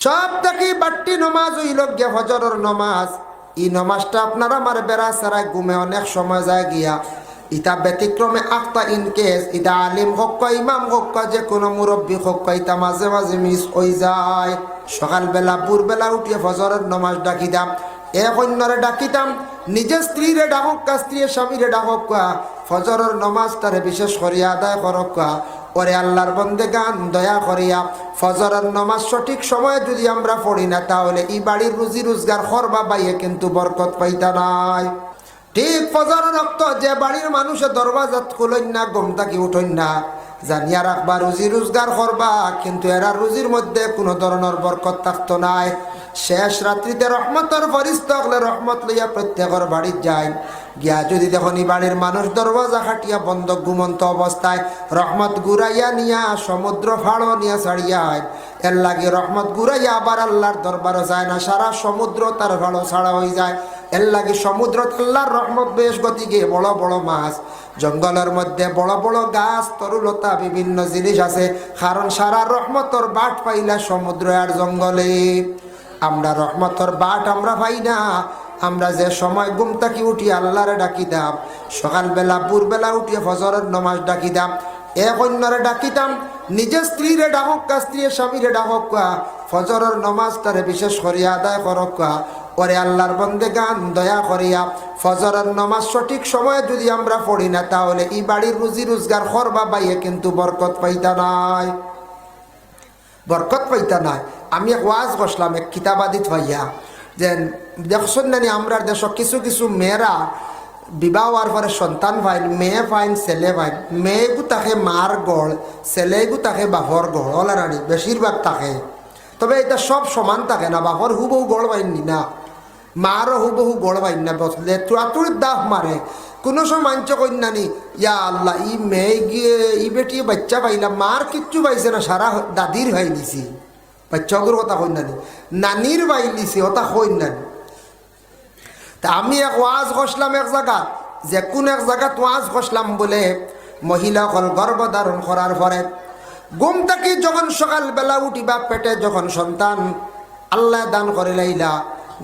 সব থেকে বাড়তি নমাজ হইল গিয়া ফজরের নমাজ। এই নমাজটা আপনার আমার বেড়া সারায় ঘুমে অনেক সময় যায় গিয়া। ইটা ব্যতিক্রমে আখতা ইনকেস ইটা আলিম হক ইমাম হক যে কোনো মুরব্বী হক ইটা মাঝে মাঝে মিস হয়ে যায়। সকালবেলা ভোরবেলা উঠিয়ে ফজরের নমাজ ডাকিতাম, এক অন্যরে ডাকিতাম, নিজের স্ত্রীরে ডাকক, স্ত্রীর স্বামীরে ডাকক, ফজরের নমাজটারে বিশেষ করিয়া আদায় করক। ওরে আল্লাহর বন্দেগান, দয়া করিয়া ফজরের নমাজ সঠিক সময়ে যদি আমরা পড়ি না, তাহলে এই বাড়ির রুজি রোজগার করবা বাইয়ে কিন্তু বরকত পাইতা নাই। ঠিক ফজরের রক্ত যে বাড়ির মানুষে দরওয়াজা খুলইন না, ঘুম থাকি উঠইন না, জানিয়া রাখবা রুজি রোজগার করবা, কিন্তু এরা রুজির মধ্যে কোনো ধরনের বরকত থাকতো নাই। শেষ রাত্রিতে রহমতের ফরিস্তা হলে রহমত লইয়া প্রত্যেকের বাড়ির যায় গিয়া যদি দেখুন এই বাড়ির মানুষ দরওয়াজা খাটিয়া বন্ধ ঘুমন্ত অবস্থায় রহমত ঘুরাইয়া নিয়া সমুদ্র ফাড়ো নিয়া ছাড়িয়া এর লাগে রহমত ঘুরাইয়া আবার আল্লাহর দরবারও যায় না, সারা সমুদ্র তার ফাড়ো ছাড়া হয়ে যায়। এর লাগে সমুদ্র আল্লাহর রহমত বেশ গতিকে বড় বড় মাছ, জঙ্গলের মধ্যে বড় বড় গাছ তরুলতা বিভিন্ন জিনিস আছে, কারণ সারা রহমতর বাট পাইলা সমুদ্র আর জঙ্গলে। আমরা রহমতর বাট আমরা পাই না। আমরা যে সময় ঘুম থাকি উঠি আল্লাহরে ডাকিতাম, সকালবেলা ভোরবেলা উঠিয়ে ফজরের নমাজ ডাকিতাম, এক অন্যরে ডাকিতাম, নিজের স্ত্রীরে ডাকক, স্ত্রীর স্বামীরে ডাকক, ফজরের নমাজটারে বিশেষ করিয়া আদায় করক। ওরে আল্লাহর বন্দেগান, দয়া করিয়া ফজরের নমাজ সঠিক সময়ে যদি আমরা পড়ি না, তাহলে এই বাড়ির রুজি রোজগার করবা বাইয়ে কিন্তু বরকত পাইতা নাই, বরকত পাইতা নাই। আমি এক ওয়াজ বসলাম এক কিতাবাদিত হইয়া যে দেখছেন নানি আমরা দেশ কিছু কিছু মেয়েরা বিবাহ হওয়ার পরে সন্তান পাইন, মেয়ে পাইন ছেলে পাইন, মেয়েগু তাকে মার গড়, ছেলেগু তাকে বাপর গড়, ওলা রানি বেশিরভাগ থাকে। তবে এটা সব সমান থাকে না, বাপর হুবহু গড় পাইনি না, মারও হুবহু গড় পাইন না, বসলে তুড়াতুড়ির দাফ মারে। কোনো সময় মাঞ্চ কন্যানি ইয়া আল্লাহ ই মেয়ে গিয়ে ই বেটি বাচ্চা পাইলাম, মার কিচ্ছু পাইছে না, সারা দাদির ভাই দিছি, বাচ্চাগুলোর কথা কন্যানি নানির ভাই দিছি, ওটা কন্যানি। তা আমি এক ওয়াজ করলাম এক জায়গা, যে কোন এক জায়গাত ওয়াজ করলাম বলে মহিলাসকল গর্ভধারণ করার পরে ঘুম থাকি যখন সকালবেলা উঠিবা, পেটে যখন সন্তান আল্লাহ দান করে লাইলা,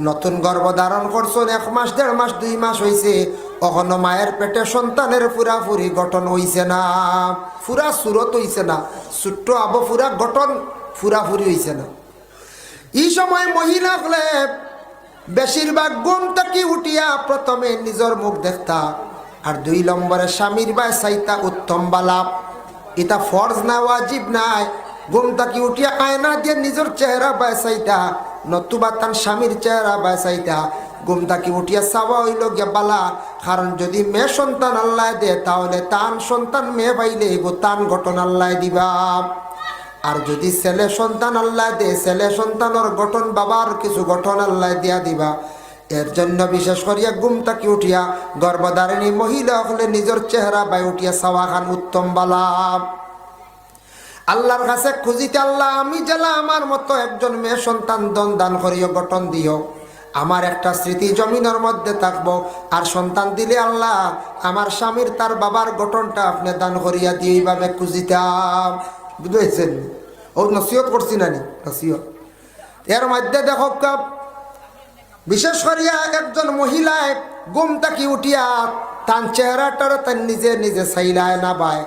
নতুন গর্ভধারণ করছেন, 1 মাস 1.5 মাস 2 মাস হয়েছে, কখনো মায়ের পেটে সন্তানের পুরাপুরি গঠন হইছে না, পুরা সুরত হইছে না, ছোট্ট আবো পুরা গঠন পুরাপুরি হইছে না। এই সময় মহিলা হলে বেশিরভাগ ঘুম থাকি উঠিয়া প্রথমে নিজের মুখ দেখতা, আর 2 নম্বরে স্বামীর বাই চাইতা উত্তম বালা। এটা ফরজ না ওয়াজিব নাই, ঘুম থাকি উঠিয়া আয়না দিয়ে নিজের চেহারা বাই চাইতা, নতুবা তার স্বামীর চেহারা বাই চাইতা। ঘুম থাকি উঠিয়া চাওয়া হইল গিয়া বালা, কারণ যদি মেয়ে সন্তান আল্লাহ দে, তাহলে তান সন্তান মেয়ে পাইলে তান গঠন আল্লাহ দিবা, আর যদি ছেলে সন্তান আল্লাহ দে, ছেলে সন্তানের গঠন বাবার কিছু গঠন আল্লাহ দিয়া দিবা। এর জন্য বিশেষ করিয়া ঘুম থাকি উঠিয়া গর্ভধারিণী মহিলা হলে নিজের চেহারা বাই উঠিয়া চাওয়া খান উত্তম বালা। আল্লাহর কাছে খুঁজিতে, আল্লাহ আমি জেলা আমার মতো একজন মেয়ে সন্তান দান করিও, গঠন দিও, আমার একটা স্মৃতি জমিনের মধ্যে থাকবো, আর সন্তান দিলে আল্লাহ আমার স্বামীর তার বাবার গঠনটা আপনি দান করিয়া দিয়ে এইভাবে খুঁজিতাম। বুঝেছেন? ও নসিহত করছি নানি, নসিহত। এর মধ্যে দেখো বিশেষ করিয়া একজন মহিলায় ঘুম থাকি উঠিয়া তার চেহারাটার তার নিজে নিজে চাইলায় না বাই,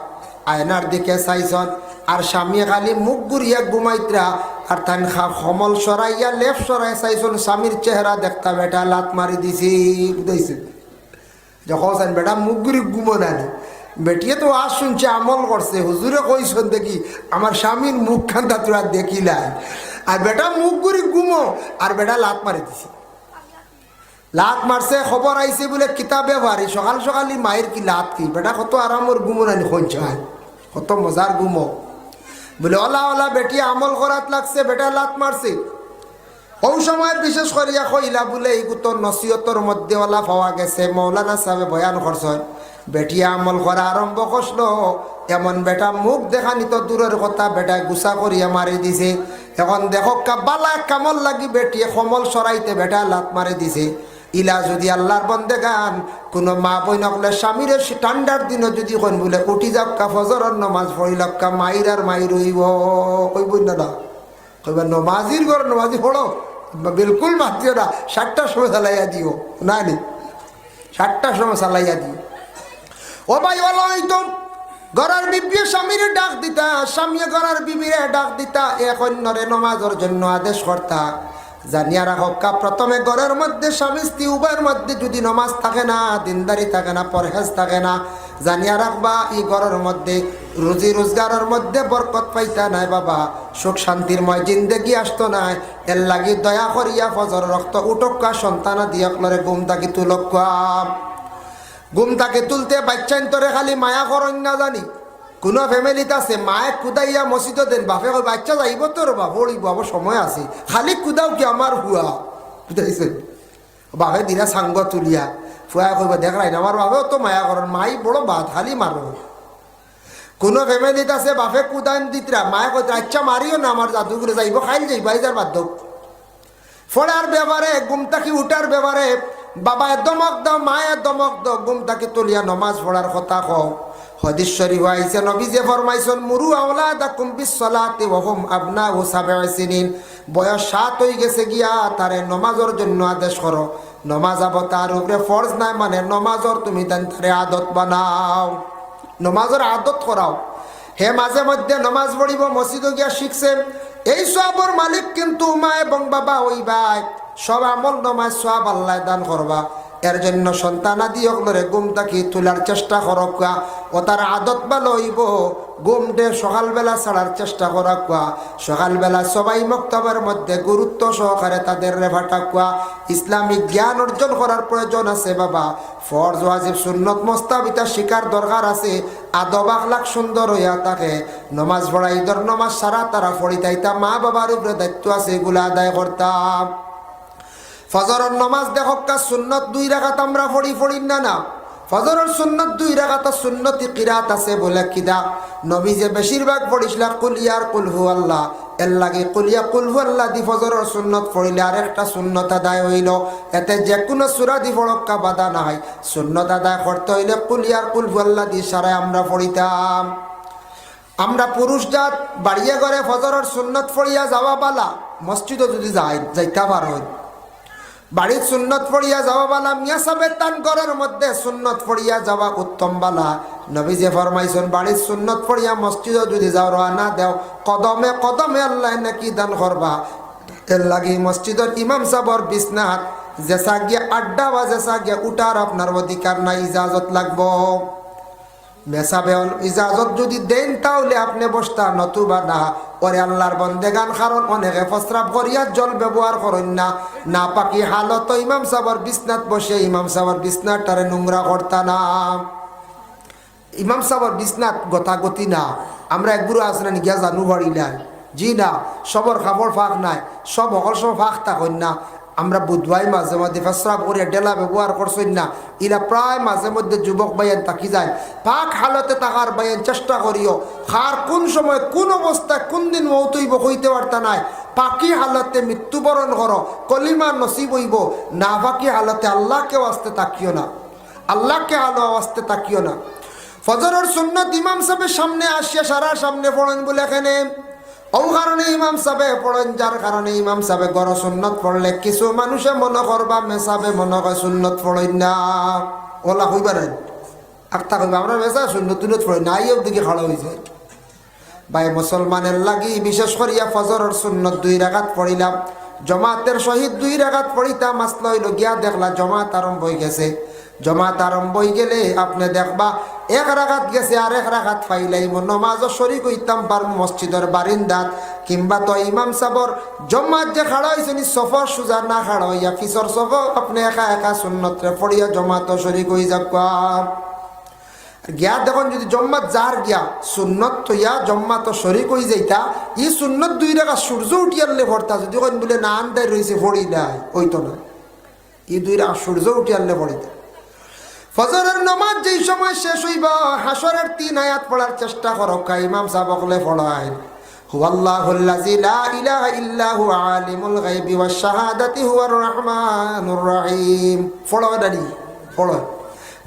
আয়নার দিকে চাইছন, আর স্বামী খালি মুখ ঘুরিয়া ঘুমাইতরা, আর তান সমল সরাইয়া লেফ সরাই চাইছন, স্বামীর চেহারা দেখতা বেটা লাত মারি দিছি। বুঝেছে? যখন বেটা মুখ ঘুরি ঘুমো নানি, বেটিয়ে তো আজ শুনছে আমল করছে, হুজুরে কইসন দেখি আমার স্বামীর মুখ খান্তা তোরা দেখিলাই, আর বেটা মুখ ঘুরি ঘুমো, আর বেটা লাত মারি দিছি। লাত মারছে, খবর আইছে বলে কিতাবে ভারি, সকাল সকালই মায়ের কি লাত কি, বেটা কত আরামর ঘুমো নানি, খঞ্চায় কত মজার ঘুমো বলে ওলা ওলা বেটি আমল করাত লাগছে, বেটা লাত মারছে। ওই সময় বিশেষ করিয়া কইলা বলে এই গুতর নসিহতর মধ্যে ওলা পাওয়া গেছে, মৌলানা সাহেব বয়ান করছেন, বেটিয়া আমল করা আরম্ভ করলো, এমন বেটা মুখ দেখানি তো দূরের কথা, বেটা গুছা করিয়া মারি দিছে। এখন দেখো বালা কামল লাগি বেটিয়ে সমল সরাইতে বেটা লাত মারি দিছে। ইলা যদি আল্লাহর বন্দেগান কোনো মা বই নকলে স্বামীর ঠান্ডার দিনও যদি কন বলে উঠি যাক্কা ফজরের নমাজ পড়িলাক্কা মাইর আর মাইর হইব, কইব না এবার নমাজির ঘর নমাজি পড়ো বিলকুল মাতিও না, 7টার সময় চালাইয়া দিও না নি, 7টার সময় চালাইয়া দিও। ও ভাই বলো হয়তো ঘরের বিবিয়ে স্বামীরে ডাক দিতা, স্বামী ঘরের বিবিরে ডাক দিতা, এক অন্যরে নমাজের জন্য আদেশ করতা। জানিয়া রাখা প্রথমে ঘরের মধ্যে স্বামী স্ত্রী উভয়ের মধ্যে যদি নমাজ থাকে না, দিনদারি থাকে না, পরহেজ থাকে না, জানিয়া রাখবা এই ঘরের মধ্যে রুজি রোজগারের মধ্যে বরকত পাইতা নাই বাবা, সুখ শান্তিরময় জিন্দেগি আসতো নাই। এর লাগি দয়া করিয়া ফজর রক্ত উঠক্কা সন্তানা দিয়া করে ঘুম থাকি তুলক্কা। ঘুম তাকে তুলতে বাচ্চাইন তোরে খালি মায়া করেন না জানি। কোনো ফ্যামিলিতে আছে মায়ে কুদাইয়া মসজিদ দেন, বাপে বাচ্চা যাইব তোর বাপ পড়িব, আবার সময় আছে, খালি কুদাও কি আমার হুয়া বুঝাইছেন। বাপে দিলা সাঙ্গ তুলিয়া ফুয়া কইব দেখলাই না আমার বাপেও তো মায়া করেন, মাই বড় বাদ খালি মারো। কোনো ফ্যামিলিতে আছে বাপে কুদান দিতরা, মায়ে কইতে আচ্ছা মারিও না, আমার জাদুঘরে যাইব খাইল যাইব যার বাধ্য। ফোড়ার ব্যাপারে ঘুম থাকি উঠার ব্যাপারে বাবা দমক দাও, মায়ে দমক দাও, ঘুম থাকি তুলিয়া নমাজ পড়ার কথা কও। হাদিস শরীফ আইছে নবী যে ফরমাইছেন মুরু আওলাদাকুম বিসসালাতি ওয়া হুম আবনাউ সাবঈ সিনিন, বয়স 7 হয়ে গেছে গিয়া তারে নমাজের জন্য আদেশ করো। নমাজ আব তার উপরে ফরজ নাই, মানে নমাজের তুমি তারে আদত বানাও, নমাজের আদত করাও। হে মাঝে মধ্যে নমাজ পড়িব মসজিদে গিয়া শিখছে, এই সবর মালিক কিন্তু মা এবং বাবা ওই ভাই, সব আমল নমাজ সব আল্লাহ দান করবা। এর জন্য সন্তানাদি অগলরে ঘুম থাকি তোলার চেষ্টা করকা, ও তার আদত ভালো হইব। ঘুম দে সকালবেলা ছাড়ার চেষ্টা করাকুয়া, সকালবেলা সবাই মক্তবের মধ্যে গুরুত্ব সহকারে তাদের রেভাটাকুয়া। ইসলামিক জ্ঞান অর্জন করার প্রয়োজন আছে বাবা, ফরজ ওয়াজিব সুন্নত মোস্তাবিতা শিকার দরকার আছে। আদব আখলাক সুন্দর হইয়া থাকে, নমাজ পড়া ঈদের নমাজ সারা তারা পড়িতাইতা, মা বাবার উপরে দায়িত্ব আছে, এগুলা আদায় করতাম। ফজরের নমাজ দেখক্কা সুন্নত 2 রাকাত আমরা পড়ি না না, ফজরের সুন্নত 2 রাকাত সুন্নতি কিরাত আছে বলে কিদা নবী যে বেশিরভাগ পড়িছিলা কুল ইয়ার কুল হু আল্লাহ, এর লাগে কুলিয়া কুল হু আল্লাহ দি ফজরের সুন্নত পড়িলে আর একটা সুন্নত আদায় হইল। এতে যে কোনো সূরা দি পড়ক্কা বাধা নাই, সুন্নত আদায় করতে হইলে কুল ইয়ার কুল হু আল্লাহ দি সারায় আমরা পড়িতাম। আমরা পুরুষ জাত বাড়িয়ে ঘরে ফজরের সুন্নত পড়িয়া যাওয়া বালা, মসজিদে যদি যাইতা পারো বাড়ির সুন্নত পড়িয়া যাওয়া বালা, মিয়া সাহেবের তান ঘরের মধ্যে সুন্নত পড়িয়া যাওয়া উত্তম বালা। নবী যে ফরমাইছেন বাড়ির সুন্নত পড়িয়া মসজিদে যদি যাও রওনা দেও, কদমে কদমে আল্লাহ নাকি দান করবা। এর লাগি মসজিদের ইমাম সাহেবর বিছনাত জেসা গিয়া আড্ডা বা জেসা গিয়া উঠার আপনার অধিকার নাই, ইজাজত লাগবো। মেসাবে ইজাজত যদি দেন তাহলে আপনি বসতা, নতুবা না। ওরে আল্লাহর বন্দেগান কারণ অনেকে প্রস্রাব করিয়া জল ব্যবহার করেন না, না পাকি হালত ইমাম সাহেবের বিছনাত বসে ইমাম সাহেবের বিছনাটারে নোংরা করতা না। ইমাম সাহেবের বিছনাত গতাগতি না, আমরা একগুলো আসলেন গিয়া জানু বাড়িলেন জি না, সবর খাবার ফাঁক নাই, সব অকল সব ফাঁক থাকেন না। আমরা বুধবাই মাঝে মধ্যে প্রস্রাব করে ডেলা ব্যবহার করছেন না, এরা প্রায় মাঝে মধ্যে যুবক বাইন থাকি যায়। পাক হালতে থাকার বাইন চেষ্টা করিও, খার কোন সময় কোন অবস্থায় কোন দিন মৌতইব হইতে পারতা নাই। পাকি হালতে মৃত্যুবরণ করো, কলিমা নসিব হইব না। পাকি হালতে আল্লাহকে আসতে তাকিও না, আল্লাহকে আলো আসতে তাকিও না। ফজরের সুন্নত ইমাম সাহেবের সামনে আসিয়া সারা সামনে পড়েন বলে এখানে ও কারণে ইমাম সাহেব পড়েন, যার কারণে ইমাম সাহেব গড় সুন্নত পড়লে কিছু মানুষে মনে করবা মেসাবে মনে করে সুন্নত পড়েন না, ওলা হইবারেন আক্তা কইবা আমরা মেসা সুন্নত তুনত পড়ি না, এই দিকে খাড়া হয়েছে। ভাই মুসলমানের লাগি বিশেষ করিয়া ফজরের সুন্নত 2 রাকাত পড়িলাম, জমাতের সহিত 2 রাকাত পড়িতাম। মাসলা হইল গিয়া দেখলা জমাত আরম্ভ হয়ে গেছে, জমাত আরম্ভ হয়ে গেলে আপনি দেখবা 1 রাকাত গেছে আর 1 রাকাত পাইলাই, নমাজও শরীক হইতাম পার মসজিদের বারিন্দাত, কিংবা তো ইমাম সাহেবর জমাত যে খাড়া হয়েছে নি সফর সুজা না খাড়া হইয়া ফিসর সফর আপনি একা একা সুন্নতরে পড়িয়া জমাতও শরীক হয়ে যাবা। গিয়া দেখুন যদি জম্মাত যার গিয়া সুন্নত তৈয়া জম্মাত শরীক হয়ে যাইতা, ই সুন্নত 2 রাকাত সূর্য উঠিয়ালে ভরতা, যদি কোন বলে না আন্দায় রয়েছে পড়ি নাই ওইতো না, ই 2 রাকাত সূর্য উঠিয়ালে পড়িতা। ফজরের নামাজ যেই সময় শেষ হইব হাসরের 3 আয়াত পড়ার চেষ্টা করো, ইমাম সাহেব বলে পড়ায় হুয়াল্লাহুল্লাযী লা ইলাহা ইল্লা হুয়া আলিমুল গায়বি ওয়াশ শাহাদাতি হুয়ার রহমানুর রহিম। পড়ো দাদি পড়ো,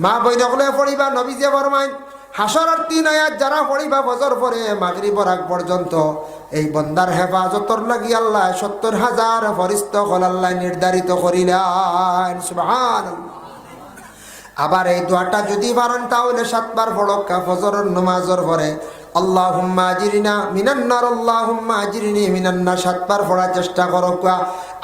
মা বইন বলে পড়িবা। নবী যে ফরমায় হাসরের 3 আয়াত যারা পড়িবা ফজর পরে মাগরিবের আগ পর্যন্ত, এই বন্দার হেফাজতর লাগি আল্লাহ 70,000 ফেরেশতা হল আল্লাহ নির্ধারিত করিলেন। সুবহানাল্লাহ। আবার এই দোয়াটা যদি পারেন তাহলে 7 বার পড়কা ফজরের নামাজের পরে, আল্লাহুম্মা আজিরনা মিনান নার, আল্লাহুম্মা আজিরনি মিনান নার 7 বার পড়ার চেষ্টা করকা।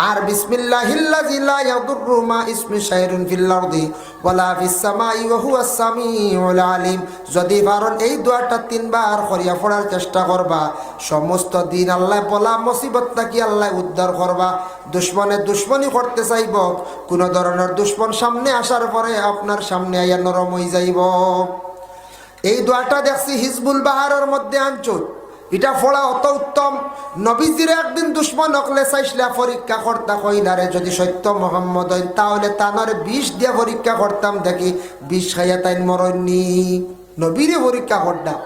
আর বিসমিল্লাহিল্লাযী লা ইয়াদুররু মা ইসমি শাইউন ফিল আরদি ওয়ালা ফিস সামাই ওয়া হুয়াস সামিউল আলিম, যদি পারেন এই দোয়াটা 3 বার করিয়া পড়ার চেষ্টা করবা, সমস্ত দিন আল্লাহ বলা মুসিবত থেকে আল্লাহ উদ্ধার করবা। দুশ্মনী করতে চাইব, কোন ধরনের দুশ্মন সামনে আসার পরে আপনার সামনে আইয়া নরম হয়ে যাইব। এই দোয়াটা দেখছি হিজবুল বাহারের মধ্যে আনছুত, এটা পড়া অত উত্তম। নবীজির একদিন দুশ্মন হকলে চাইছিলা পরীক্ষা করতা, কইলারে যদি সত্য মোহাম্মদ হইন তাহলে তানারে 20 দিয়ে পরীক্ষা করতাম, দেখি 20 খাইয়া তাই মরণনি। নবীরে পরীক্ষা করতাম।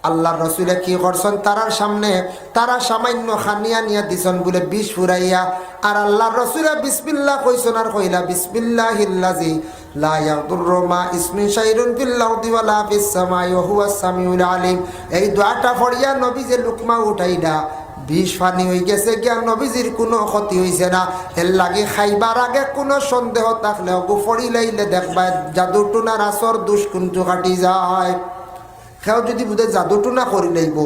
আল্লাহর রসুলে কি করছেন, তারার সামনে তারা সামান্য খানিয়া নিয়া দিছেন বলে 20 ফুরাইয়া, আর আল্লাহর রসুলে বিসমিল্লাহ কইছেন আর কইলা বিসমিল্লাহিল্লাযী লা ইয়াদুররু মা ইসমি শাইউন ফিল আরদি ওয়ালা ফিস সামাই ওয়া হুয়াস সামিউল আলিম। এই দোয়াটা পড়িয়া নবী যে লুকমা উঠাইলা 20 পানি হয়ে গেছে গিয়া, নবীজির কোনো ক্ষতি হয়েছে না। এর লাগে খাইবার আগে কোনো সন্দেহ থাকলে পড়ি লাইলে দেখবা জাদু টুনার আসর দুষ্কুন্ত কাটি যায়। কেউ যদি বুঝে জাদুটো না করি লাইব,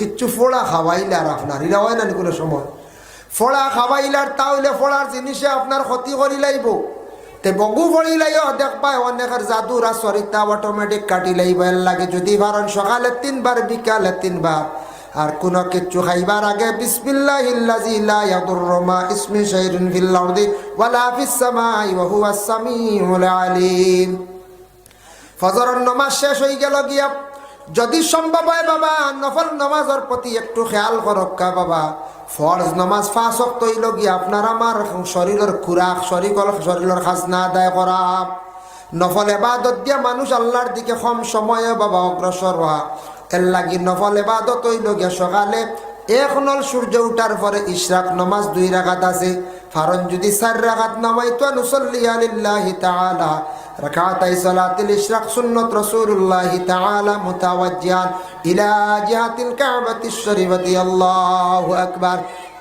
কিচ্ছু ফোড়া খাওয়াইলে আর আপনার এরা হয় না কোনো সময় ফোড়া খাওয়াইলার, তাহলে ফোড়ার জিনিসে আপনার ক্ষতি করি লাইব। তে বগু ফড়ি লাইও দেখবা অনেকের জাদুর আসরিতা অটোমেটিক কাটি লাইব। এর লাগে যদি পারেন সকালে 3 বার, বিকালে 3 বার, আর কোনো কিচ্ছু খাইবার আগে বিসমিল্লাহিল্লাযী লা ইয়াদুররু মা ইসমি শাইউন ফিল আরদি ওয়ালা ফিস সামাই ওয়া হুয়াস সামিউল আলিম। ফজরের নামাজ শেষ হয়ে গেল গিয়া, যদি সম্ভব হয় বাবা নফল নামাজের প্রতি একটু খেয়াল করক্কা বাবা। ফরজ নামাজ 5 ওয়াক্ত হইল গিয়া আপনার আমার শরীরের খুরাক, শরীরের খাজনা আদায় করা। নফল ইবাদত দিয়া মানুষ আল্লাহর দিকে কম সময়ে বাবা অগ্রসর হওয়া। এর লাগি নফল ইবাদত হইল গিয়া সকালে 1 নল সূর্য উঠার পরে ইশরাক নামাজ 2 রাকাত আছে। ফারন যদি 4 রাকাত নামাইতো নুসাল্লি লিল্লাহি তাআলা রাকাতাই সালাতুল ইশরাক সুন্নাত রাসূলুল্লাহ তাআলা মুতাওয়াজ্জিহান ইলা জিহাতিল কাবাতিশ শরীফাতি, আল্লাহু আকবার।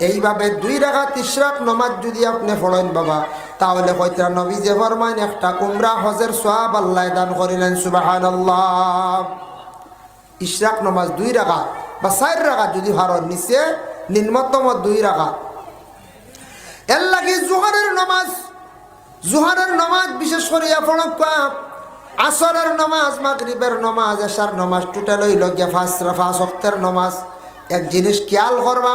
এইভাবে 2 রাকাত ইশরাক নামাজ যদি আপনি পড়েন বাবা, তাহলে কয়টা নবী যে ফরমান একটা উমরা হজের সওয়াব আল্লাহ দান করিলেন। সুবহানাল্লাহ। ইশরাক নামাজ 2 রাকাত বা 4 রাকাত যদি ভারত নিচে নিম্নতম 2 রাকাত। এর লাগে জোহরের নামাজ বিশেষ করে আসরের নামাজ, মাগরিবের নামাজ, এশার নামাজ টোটাল হইল গিয়া 5 ওয়াক্তের নামাজ। এক জিনিস খেয়াল করবা,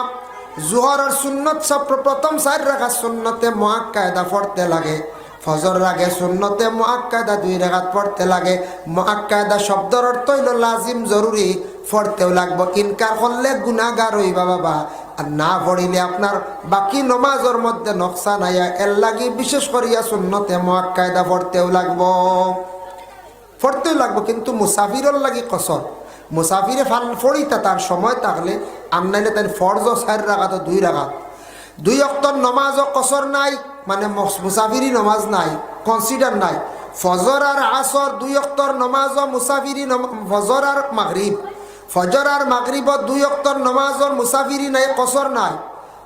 জোহরের সুন্নত প্রথম 4 রাকাত সুন্নতে মুআক্কাদা পড়তে লাগে। ফজরের আগে সুন্নতে মুআক্কাদা 2 রাকাত পড়তে লাগে। মুআক্কাদা শব্দের অর্থ হইল লাজিম, জরুরি, পড়তেও লাগবো। ইনকার করলে গুনাহগার হইবা বাবা, আর না পড়িলে আপনার বাকি নমাজের মধ্যে নকশান আয়া। এর লাগি বিশেষ করিয়া সুন্নতে মুআক্কাদা পড়তেও লাগবো। কিন্তু মুসাফিরের লাগি কসর, মুসাফিরে ফড়িতা তার সময় থাকলে আমনাইলে তাই ফরজ 4 রাকাত 2 রাকাত। 2 ওয়াক্তের নমাজও কসর নাই, মানে মুসাফিরি নমাজ নাই, কনসিডার নাই। ফজর আর আসর 2 ওয়াক্তের নমাজও মুসাফিরি, ফজর আর মাগরিব, ফজর আর মাগরিব 2 ওয়াক্তের নমাজের মুসাফিরি নাই, কসর নাই।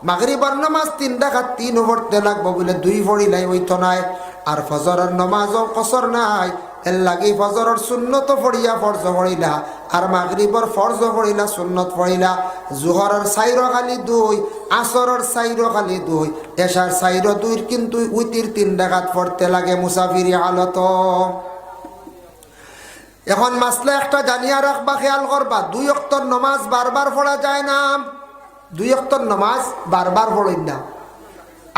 মাগরিবের নামাজ 3 রাকাত 3 পড়তে লাগবো বলে 2 পড়িলাই হইতো নাই। আর ফজরের নামাজও কসর নাই। এর লাগি ফজরের সুন্নত পড়িয়া ফরজ পড়িলা, আর মাগরিবের ফরজ পড়িলা, সুন্নত পড়িলা। জোহরের 4 খালি 2, আসরের 4 খালি 2, এশার 4 2, কিন্তু উইতির 3 রাকাত পড়তে লাগে মুসাফিরি হালত। এখন মাসলা একটা জানিয়া রাখবা, খেয়াল করবা, 2 ওয়াক্তের নামাজ বারবার পড়া যায় না। 2 ওয়াক্তের নামাজ বারবার পড়েন না।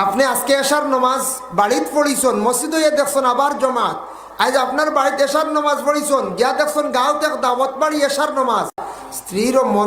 আপনি আজকে এশার নামাজ বাড়িতে পড়িছেন, মসজিদে দেখছেন আবার জমাত। আজ আপনার বাড়িতে এশার নামাজ পড়িছেন, গিয়া দেখছেন গাঁও দেখ দাওয়াত বাড়ি এশার নামাজ। স্ত্রীর মন